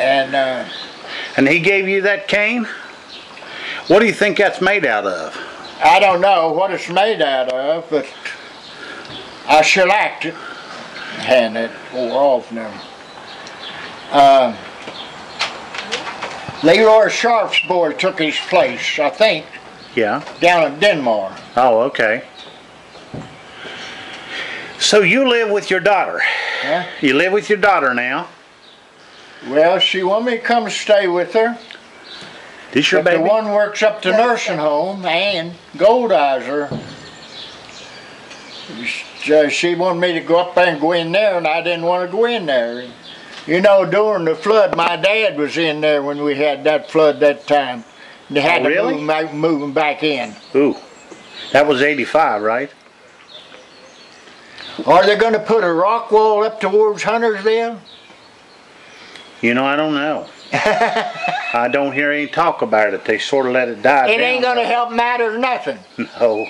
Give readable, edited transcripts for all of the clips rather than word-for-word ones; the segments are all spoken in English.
And he gave you that cane? What do you think that's made out of? I don't know what it's made out of, but I shellacked it, and it wore off now. Leroy Sharp's boy took his place, I think. Yeah. Down in Denmark. Oh, okay. So you live with your daughter? Huh? You live with your daughter now? Well, she wanted me to come stay with her. This your but baby? The one works up the nursing home, and Goldizer. She wanted me to go up there and go in there, and I didn't want to go in there. You know, during the flood, my dad was in there when we had that flood that time. They had to move him back in. Ooh, that was 85, right? Are they going to put a rock wall up towards Huntersville? You know, I don't know. I don't hear any talk about it. They sort of let it die down. It ain't going to help matter nothing. No.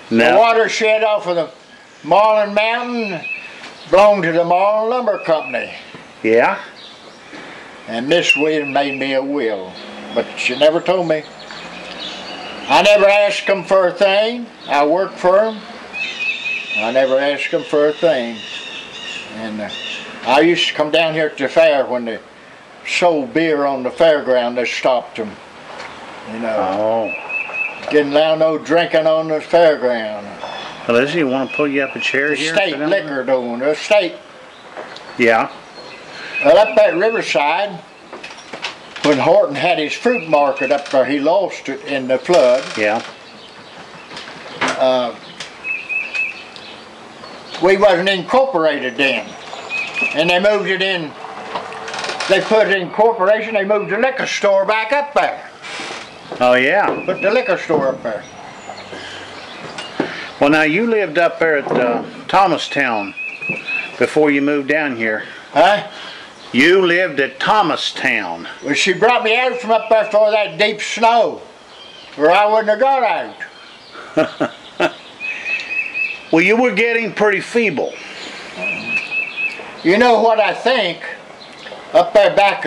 The watershed off of the Marlin Mountain belonged to the Marlin Lumber Company. Yeah? And Miss Williams made me a will, but she never told me. I never asked them for a thing. I worked for them. I never asked them for a thing. And I used to come down here at the fair when they sold beer on the fairground. They stopped them. You know. Oh. Didn't allow no drinking on the fairground. Well, Lizzie, you want to pull you up a chair the here? State liquor doing. The state. Yeah. Well, up at Riverside, when Horton had his fruit market up there, he lost it in the flood. Yeah. We wasn't incorporated then. And they moved it in, they put it in corporation, they moved the liquor store back up there. Oh, yeah. Put the liquor store up there. Well, now you lived up there at Thomastown before you moved down here. Huh? You lived at Thomastown. Well, she brought me out from up there for that deep snow, or I wouldn't have got out. Well, you were getting pretty feeble. You know what I think? Up there back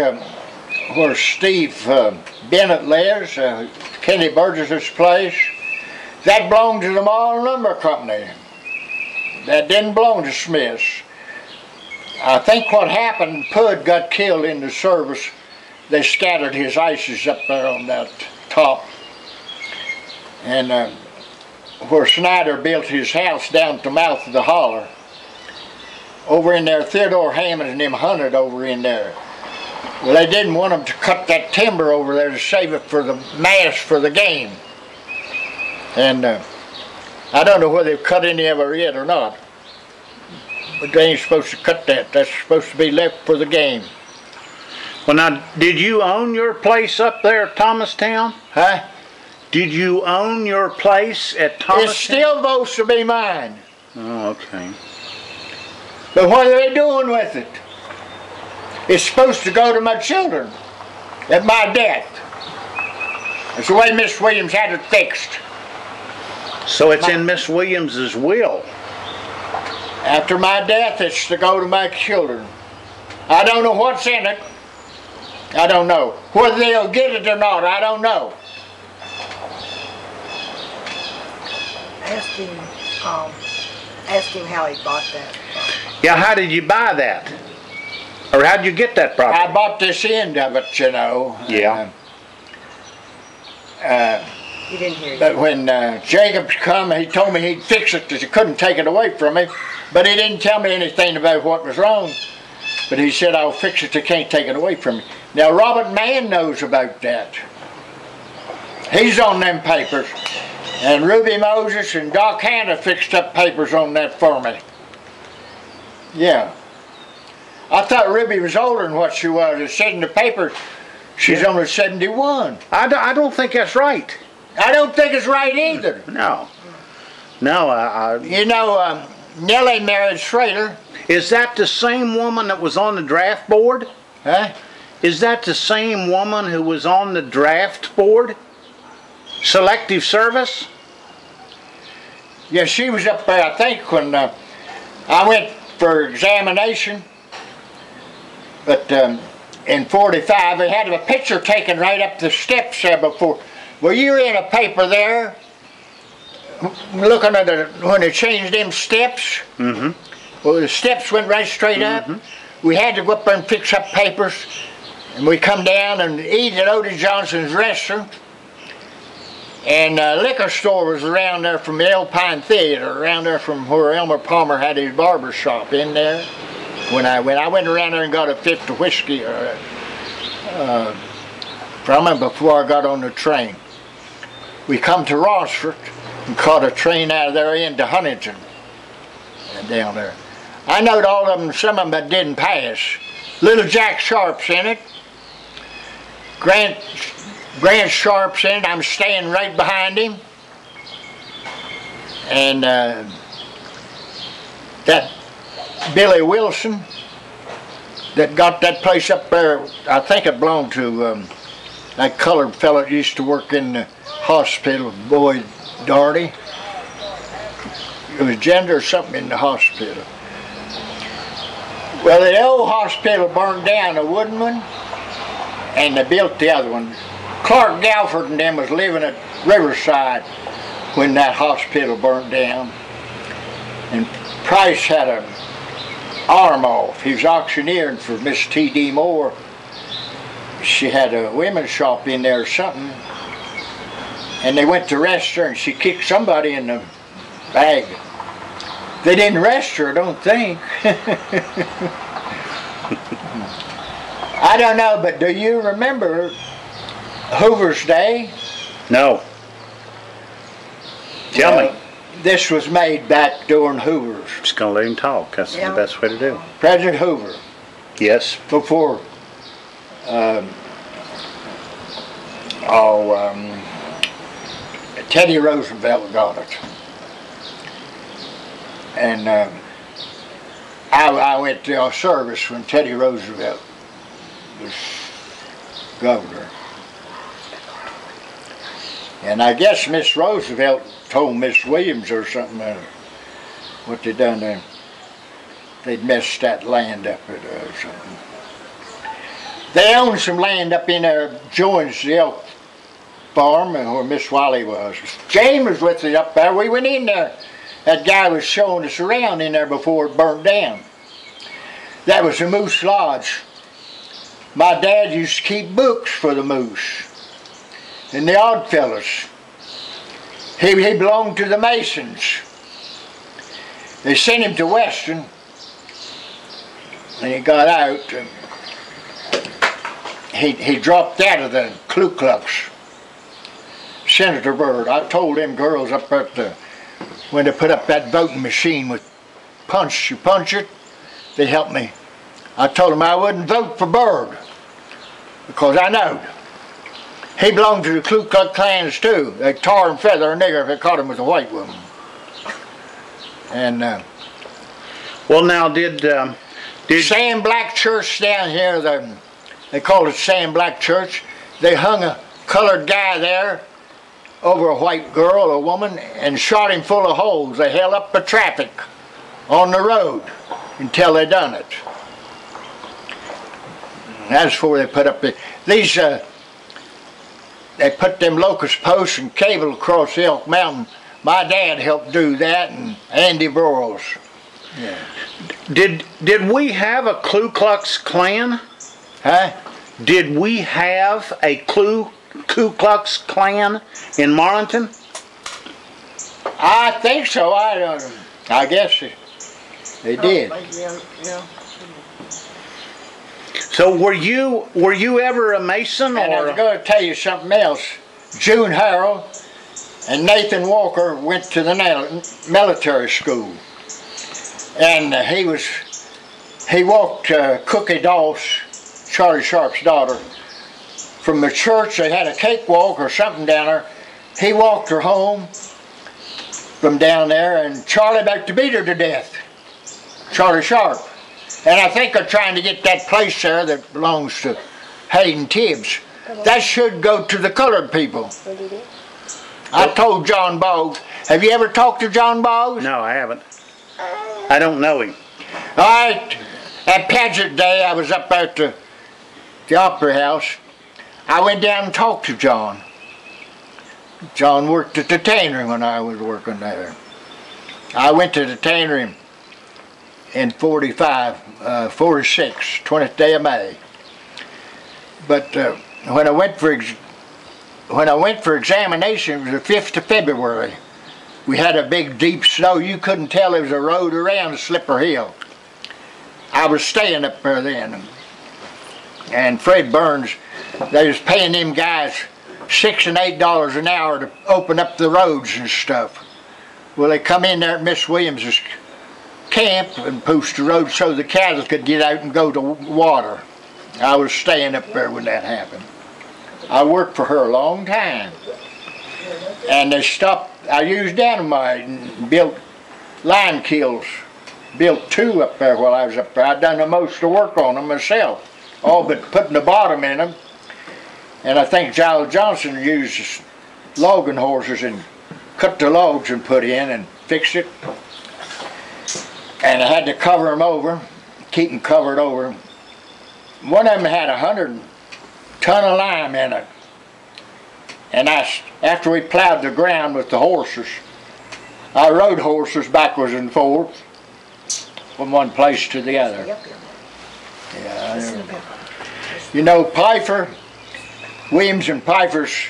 where Steve Bennett lives, Kenny Burgess's place, that belonged to the Marlin Lumber Company. That didn't belong to Smith's. I think what happened, Pud got killed in the service. They scattered his ashes up there on that top. And where Snyder built his house down at the mouth of the holler, over in there, Theodore Hammond and them hunted over in there. Well, they didn't want them to cut that timber over there to save it for the mass for the game. And I don't know whether they've cut any of it yet or not. But they ain't supposed to cut that. That's supposed to be left for the game. Well, now, did you own your place up there at Thomastown? Huh? Did you own your place at Thomastown? It's still supposed to be mine. Oh, okay. But what are they doing with it? It's supposed to go to my children at my death. That's the way Miss Williams had it fixed. So it's in Miss Williams's will. After my death, it's to go to my children. I don't know what's in it. I don't know. Whether they'll get it or not, I don't know. Ask him how he bought that. Yeah, how did you buy that? Or how did you get that property? I bought this end of it, you know. Yeah. You didn't hear But when Jacobs come, he told me he'd fix it because he couldn't take it away from me. But he didn't tell me anything about what was wrong. But he said, I'll fix it, they can't take it away from me. Now, Robert Mann knows about that. He's on them papers. And Ruby Moses and Doc Hanna fixed up papers on that for me. Yeah. I thought Ruby was older than what she was. It said in the paper she's only 71. I don't think that's right. I don't think it's right either. No. No, You know, Nellie married Schrader. Is that the same woman that was on the draft board? Huh? Is that the same woman who was on the draft board? Selective Service? Yeah, she was up there, I think, when I went for examination. But in 45, we had a picture taken right up the steps there before. Well, you were in a paper there, looking at when they changed them steps. Mm-hmm. Well, the steps went right straight up. We had to go up there and fix up papers, and we come down and eat at Odie Johnson's restaurant. And a liquor store was around there from the Alpine Theater, around there from where Elmer Palmer had his barber shop in there. When I went around there and got a fifth of whiskey from him before I got on the train. We come to Rossford and caught a train out of there into Huntington, down there. I knowed all of them, some of them that didn't pass. Little Jack Sharp's in it. Grant Sharp's in it. I'm staying right behind him. And that Billy Wilson that got that place up there, I think it belonged to that colored fellow that used to work in the hospital, Boyd Doherty. It was gender or something in the hospital. Well, the old hospital burned down, the wooden one, and they built the other one. Clark Galford and them was living at Riverside when that hospital burned down. And Price had an arm off. He was auctioneering for Miss T.D. Moore. She had a women's shop in there or something. And they went to arrest her and she kicked somebody in the bag. They didn't arrest her, I don't think. I don't know, but do you remember Hoover's Day? No. Tell me. This was made back during Hoover's. Just gonna let him talk. That's the best way to do. President Hoover. Yes. Before Teddy Roosevelt got it. And I went to a service when Teddy Roosevelt was governor. And I guess Miss Roosevelt told Miss Williams or something what they done there. They'd messed that land up or something. They owned some land up in there, joins the elk farm where Miss Wiley was. James was with us up there. We went in there. That guy was showing us around in there before it burned down. That was the Moose Lodge. My dad used to keep books for the moose and the Oddfellows. He belonged to the Masons. They sent him to Western and he got out. He dropped out of the Ku Klux. Senator Byrd, I told them girls up at the, when they put up that voting machine with punch, you punch it, they helped me. I told them I wouldn't vote for Byrd because I know he belonged to the Ku Klux Klans too. They tar and feather a nigger if they caught him with a white woman. And well, now did Sam Black Church down here? They called it Sam Black Church. They hung a colored guy there over a white girl, a woman, and shot him full of holes. They held up the traffic on the road until they done it. That's before they put up these. They put them locust posts and cable across the Elk Mountain. My dad helped do that, and Andy Burroughs. Yeah. Did we have a Ku Klux Klan? Huh? Did we have a Ku Klux Klan in Marlinton? I think so. I guess they did. Yeah. So were you ever a Mason? And or? I'm going to tell you something else. June Harrell and Nathan Walker went to the military school, and he walked Cookie Doss, Charlie Sharp's daughter, from the church. They had a cakewalk or something down there. He walked her home from down there, and Charlie about to beat her to death. Charlie Sharp. And I think they're trying to get that place there that belongs to Hayden Tibbs. That should go to the colored people. I told John Boggs. Have you ever talked to John Boggs? No, I haven't. I don't know him. All right. At Pageant Day, I was up there at the the Opera House, I went down and talked to John. John worked at the tannery when I was working there. I went to the tannery in 46, 20th day of May. But when I went for examination, it was the 5th of February. We had a big deep snow. You couldn't tell there was a road around Slipper Hill. I was staying up there then. And Fred Burns, they was paying them guys $6 and $8 an hour to open up the roads and stuff. Well, they come in there at Miss Williams's camp and post the road so the cattle could get out and go to water. I was staying up there when that happened. I worked for her a long time. And they stopped, I used dynamite and built lime kilns. Built 2 up there while I was up there. I'd done the most of the work on them myself. All but putting the bottom in them. And I think Giles Johnson used logging horses and cut the logs and put in and fixed it. And I had to cover them over, keep them covered over. One of them had 100 ton of lime in it. And after we plowed the ground with the horses, I rode horses backwards and forwards from one place to the other. Yeah, you know, Pfeiffer, Williams and Pfeiffer's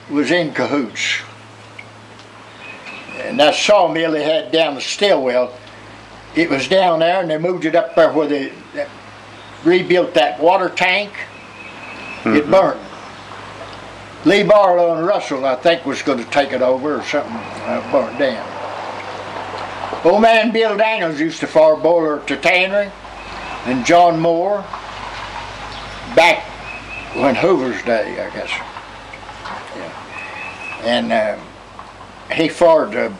was in cahoots. And that sawmill they had down the Stillwell, it was down there, and they moved it up there where they rebuilt that water tank. It burnt. Lee Barlow and Russell, I think, was going to take it over or something. Burnt down. Old man Bill Daniels used to fire boiler at the tannery, and John Moore, back when Hoover's day, I guess. Yeah. And he fired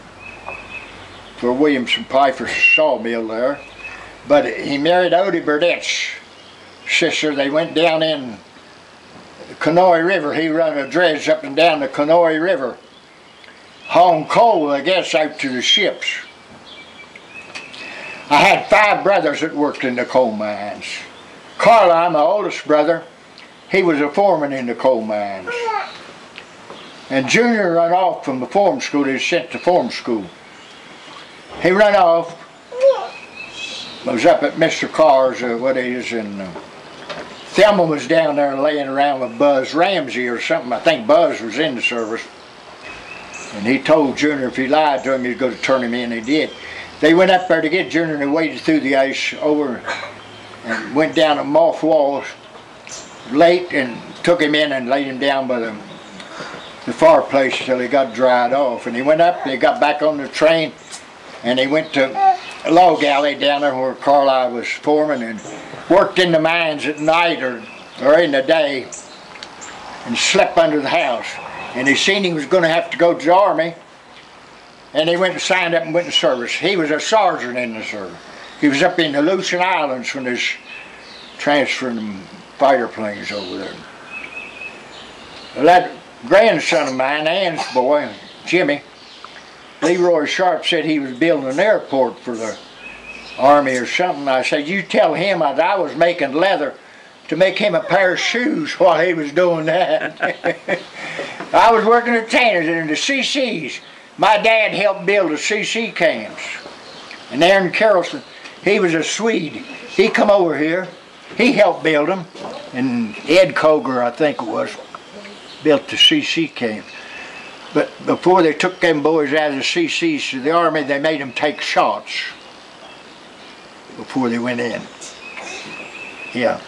for Williamson Pfeiffer's sawmill there, but he married Odie Burdett's sister. They went down in the Conoy River. He run a dredge up and down the Conoy River, hauling coal, I guess, out to the ships. I had 5 brothers that worked in the coal mines. Carlisle, my oldest brother, he was a foreman in the coal mines. And Junior run off from the form school. He was sent to form school. He run off, was up at Mr. Carr's, what he is, and Thelma was down there laying around with Buzz Ramsey or something. I think Buzz was in the service. And he told Junior if he lied to him, he was going to turn him in. He did. They went up there to get Junior, and they waded through the ice over and went down a moth wall late and took him in and laid him down by the fireplace till he got dried off. And he went up, they got back on the train, and they went to a log alley down there where Carlisle was foreman, and worked in the mines at night or in the day and slept under the house. And he seen he was going to have to go to the Army, and he went and signed up and went in service. He was a sergeant in the service. He was up in the Aleutian Islands when they was transferring them fighter planes over there. Well, that grandson of mine, Ann's boy, Jimmy, Leroy Sharp, said he was building an airport for the Army or something. I said, you tell him that I was making leather to make him a pair of shoes while he was doing that. I was working at Tanner's and in the CCs. My dad helped build the CC camps. And Aaron Carrollson, he was a Swede. He come over here. He helped build them. And Ed Koger, I think it was, built the CC camp. But before they took them boys out of the CCs to the Army, they made them take shots before they went in. Yeah.